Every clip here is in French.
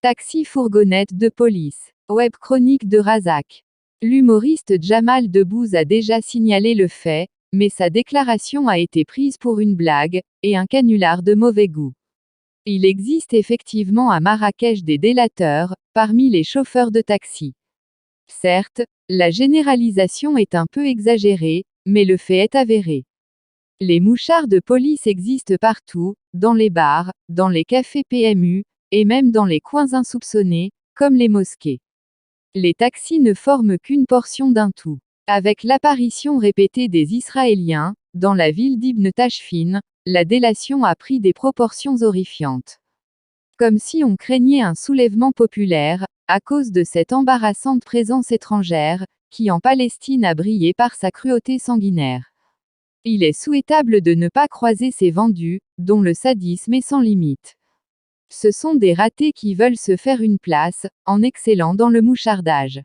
Taxi-fourgonnette de police. Web chronique de Razak. L'humoriste Jamal Debbouze a déjà signalé le fait, mais sa déclaration a été prise pour une blague, et un canular de mauvais goût. Il existe effectivement à Marrakech des délateurs, parmi les chauffeurs de taxi. Certes, la généralisation est un peu exagérée, mais le fait est avéré. Les mouchards de police existent partout, dans les bars, dans les cafés PMU, et même dans les coins insoupçonnés, comme les mosquées. Les taxis ne forment qu'une portion d'un tout. Avec l'apparition répétée des Israéliens, dans la ville d'Ibn Tashfin, la délation a pris des proportions horrifiantes. Comme si on craignait un soulèvement populaire, à cause de cette embarrassante présence étrangère, qui en Palestine a brillé par sa cruauté sanguinaire. Il est souhaitable de ne pas croiser ces vendus, dont le sadisme est sans limite. Ce sont des ratés qui veulent se faire une place, en excellant dans le mouchardage.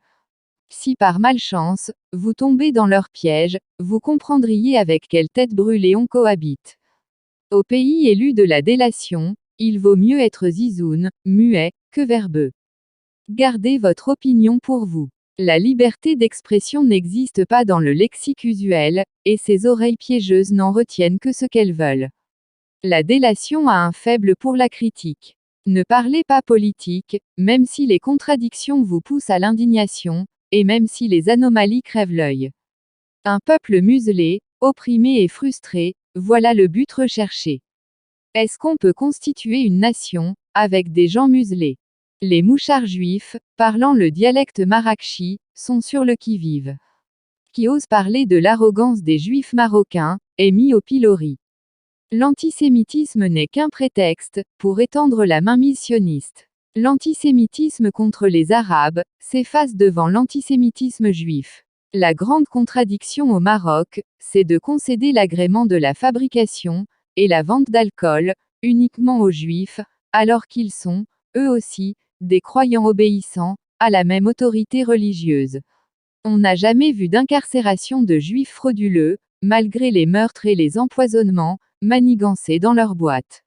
Si par malchance, vous tombez dans leur piège, vous comprendriez avec quelle tête brûlée on cohabite. Au pays élu de la délation, il vaut mieux être zizoun, muet, que verbeux. Gardez votre opinion pour vous. La liberté d'expression n'existe pas dans le lexique usuel, et ces oreilles piégeuses n'en retiennent que ce qu'elles veulent. La délation a un faible pour la critique. Ne parlez pas politique, même si les contradictions vous poussent à l'indignation, et même si les anomalies crèvent l'œil. Un peuple muselé, opprimé et frustré, voilà le but recherché. Est-ce qu'on peut constituer une nation, avec des gens muselés? Les mouchards juifs, parlant le dialecte marrakchi, sont sur le qui-vive. Qui ose parler de l'arrogance des juifs marocains, est mis au pilori. L'antisémitisme n'est qu'un prétexte, pour étendre la mainmise sioniste. L'antisémitisme contre les Arabes, s'efface devant l'antisémitisme juif. La grande contradiction au Maroc, c'est de concéder l'agrément de la fabrication, et la vente d'alcool, uniquement aux juifs, alors qu'ils sont, eux aussi, des croyants obéissants, à la même autorité religieuse. On n'a jamais vu d'incarcération de juifs frauduleux, malgré les meurtres et les empoisonnements, manigancés dans leurs boîtes.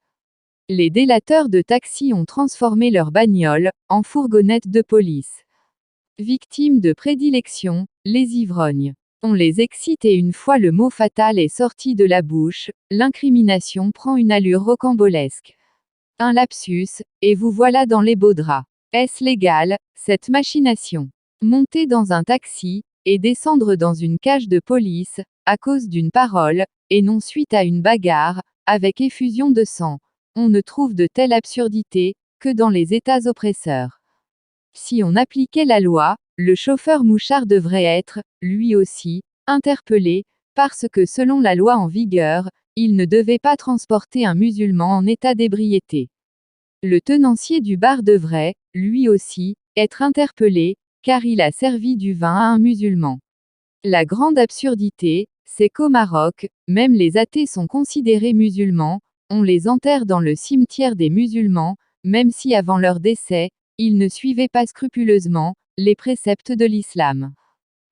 Les délateurs de taxi ont transformé leur bagnole, en fourgonnette de police. Victimes de prédilection, les ivrognes. On les excite et une fois le mot fatal est sorti de la bouche, l'incrimination prend une allure rocambolesque. Un lapsus, et vous voilà dans les beaux draps. Est-ce légal, cette machination? Monter dans un taxi, et descendre dans une cage de police, à cause d'une parole, et non suite à une bagarre, avec effusion de sang. On ne trouve de telle absurdité, que dans les États oppresseurs. Si on appliquait la loi, le chauffeur mouchard devrait être, lui aussi, interpellé, parce que selon la loi en vigueur, il ne devait pas transporter un musulman en état d'ébriété. Le tenancier du bar devrait, lui aussi, être interpellé, car il a servi du vin à un musulman. La grande absurdité, c'est qu'au Maroc, même les athées sont considérés musulmans, on les enterre dans le cimetière des musulmans, même si avant leur décès, ils ne suivaient pas scrupuleusement les préceptes de l'islam.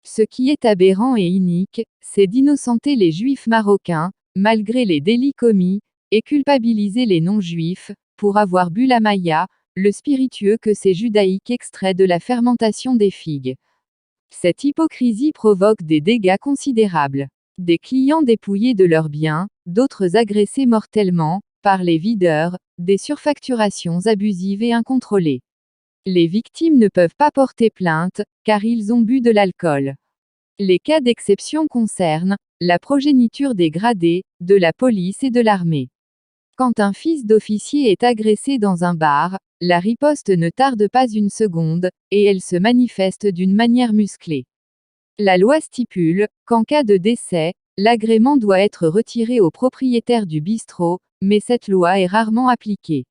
Ce qui est aberrant et inique, c'est d'innocenter les juifs marocains, malgré les délits commis, et culpabiliser les non-juifs, pour avoir bu la maïa, le spiritueux que ces judaïques extraits de la fermentation des figues. Cette hypocrisie provoque des dégâts considérables. Des clients dépouillés de leurs biens, d'autres agressés mortellement, par les videurs, des surfacturations abusives et incontrôlées. Les victimes ne peuvent pas porter plainte, car ils ont bu de l'alcool. Les cas d'exception concernent la progéniture des gradés, de la police et de l'armée. Quand un fils d'officier est agressé dans un bar, la riposte ne tarde pas une seconde, et elle se manifeste d'une manière musclée. La loi stipule qu'en cas de décès, l'agrément doit être retiré au propriétaire du bistrot, mais cette loi est rarement appliquée.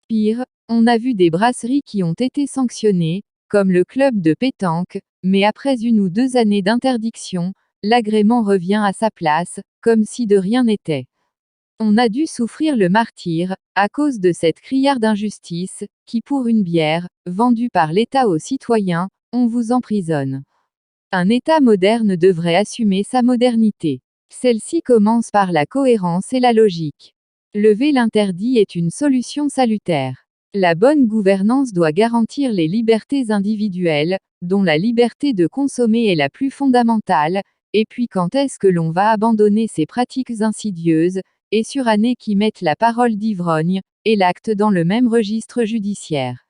Pire, on a vu des brasseries qui ont été sanctionnées, comme le club de pétanque, mais après 1 ou 2 années d'interdiction, l'agrément revient à sa place, comme si de rien n'était. On a dû souffrir le martyre, à cause de cette criarde injustice, qui pour une bière, vendue par l'État aux citoyens, on vous emprisonne. Un État moderne devrait assumer sa modernité. Celle-ci commence par la cohérence et la logique. Lever l'interdit est une solution salutaire. La bonne gouvernance doit garantir les libertés individuelles, dont la liberté de consommer est la plus fondamentale, et puis quand est-ce que l'on va abandonner ces pratiques insidieuses, et surannées qui mettent la parole d'ivrogne, et l'acte dans le même registre judiciaire.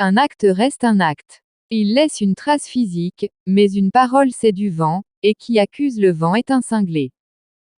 Un acte reste un acte. Il laisse une trace physique, mais une parole c'est du vent, et qui accuse le vent est un cinglé.